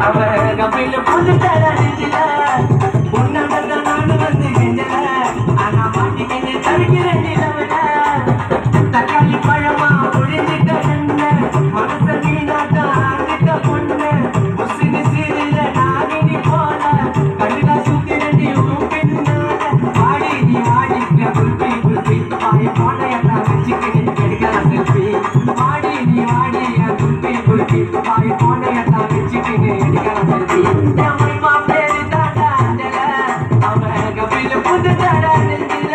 அவ கபில பொண்ணு தர நெஞ்சில உன்னட நாடு வந்து கெஞ்சல ஆனா மாட்டிக்கிட்டு தவிக்கிறேன் நிலவுல தக்காளி பழமா ஒழிஞ்சிட்ட என்ன மனச வீணாட்ட ஆகிட்ட பொண்ணு முசினி சீரில நாகினி போல கண்ணுல சுத்தி ரெண்டி பின்னால வாடி நீ வாடி குல்பி குல்பி பாய போனையெல்லாம் வச்சுக்கிட்டு எடுக்கலாம் செல்ஃபி வாடி நீ வாடி குல்பி குல்பி பாய போனையெல்லாம் வச்சுக்கிட்டு எடுக்கலாம் செல்ஃபி என் மைமா பேரு தாண்டா அஞ்சல அவ கபில புது தடா நெஞ்சில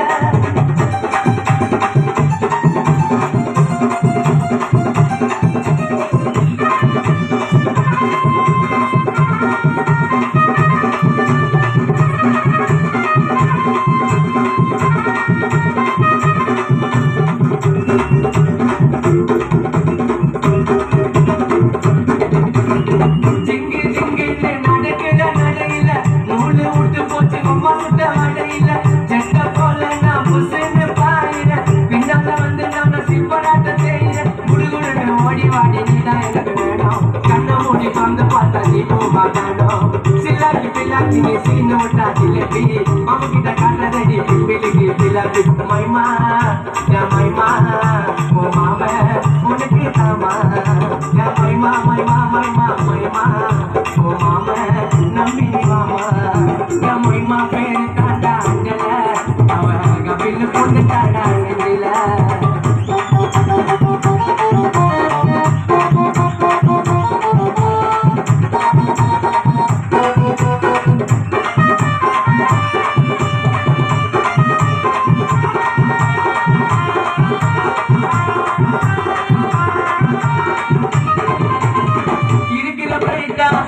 சில்லாக்கி பில்லாக்கி நீ சீனு விட்டா ஜிலேபி மாமு கிட்ட காட்டுறதடி பிம்பிலிக்கு ஜிலேபி மைமா என் மைமா ஓ மாம உனக்கு தாமா என் மைமா மைமா மைமா மைமா ஓ மாம நம்பி மாமா என் மைமா பேரு தாண்டா அஞ்சல அவ கபில் பொண்ணு தாண்டா நெஞ்சில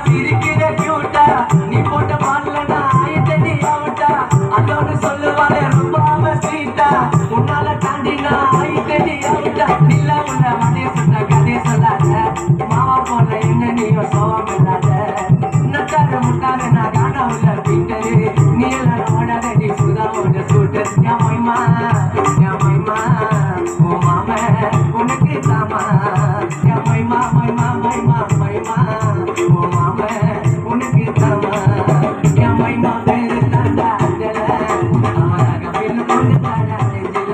சிரிக்கிற கியூட்டா நீ போட்ட பாடல நான் ஆயத்தடி ஆவட்டா அதோடு சொல்லுவாங்க ரொம்ப ஸ்வீட்டா உன்னால தாண்டி நான் ஆயத்தடி ஆவட்டா இல்ல உன்ன மனே சொன்ன கதைய சொல்லாத மாவா போல என்ன நீயும் சோகம் இல்லாத நட்டாரு முட்டாரு நான் காண உள்ள பீட்டரு நீ எல்லாம் ஓடாதடி சுதாவோட சூட்டர் என் மைமா ஓ மாம உனக்கு தாமா என் மைமா மைமா மைமா மைமா ஓ மாம உனக்கு தாமா என் மைமா பேரு தாண்டா அஞ்சல அவ கபில் பொண்ணு தாண்டா நெஞ்சில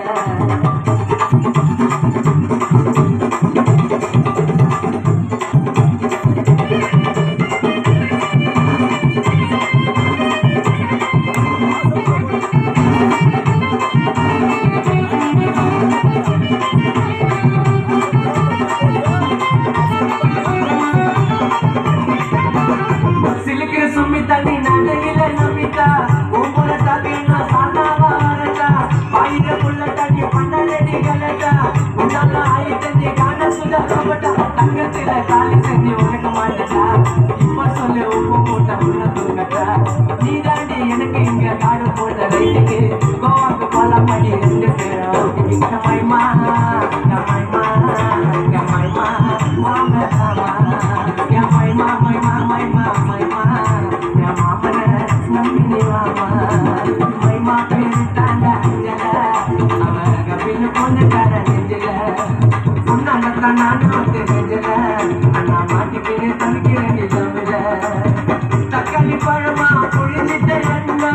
தண்ணி நடையில நம்பிட்டா ஒவ்வொரு தவினா சாதாவா அரட்டா பாயிர புள்ள தண்ணி பண்ணலடி கலட்டா உன்னால ஆயி செஞ்சு காண சுதப்பட்டா தங்கத்தில காலி செஞ்சு உனக்க மாட்டா இப்ப சொல்லு உப்பு போட்ட உள்ள தூங்கட்டா நீ தாண்டி எனக்கு இங்க காடு போட்ட ரைட்டுக்கு கோவாக்கு போலாம் பண்ணி 2 பேரும் மைமா மைமா மைமா மாம தாமா என் மைமா மைமா மைமா மைமா மைமா பேரு தாண்டா அஞ்சல அவ கபில் பொண்ணு தர நெஞ்சில உன்னாலத்தான் நான் வந்து நெஞ்சில அண்ணா மாட்டிக்கிட்டு தவிக்கிறேன் நிலவுல தக்காளி பழமா பொழிஞ்சிட்ட என்ன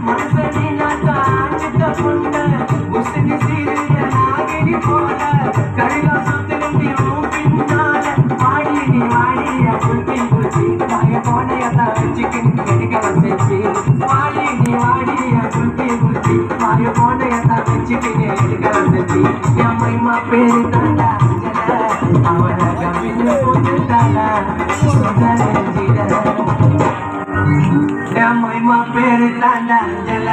மனச நீ நாட்டா ஆஞ்சிட்ட பொண்ணு முசினி சீரிய நாகினி போல கழிலா சுத்திலும் பின்னால வாடி நீ வாடிய குல்பி குல்பி தாய போனையெல்லாம் வச்சுக்கிட்டு எடுக்கலாம் செஞ்சு வாடி நீ வாடிய குல்பி குல்பி தாய போனையெல்லாம் வச்சுக்கிட்டு எடுக்கலாம் செஞ்சு என் மைமா பேரு தாண்டா அஞ்சல அவ கபில் பொண்ணு தாண்டா நெஞ்சில என் மைமா பேரு தாண்டா அஞ்சல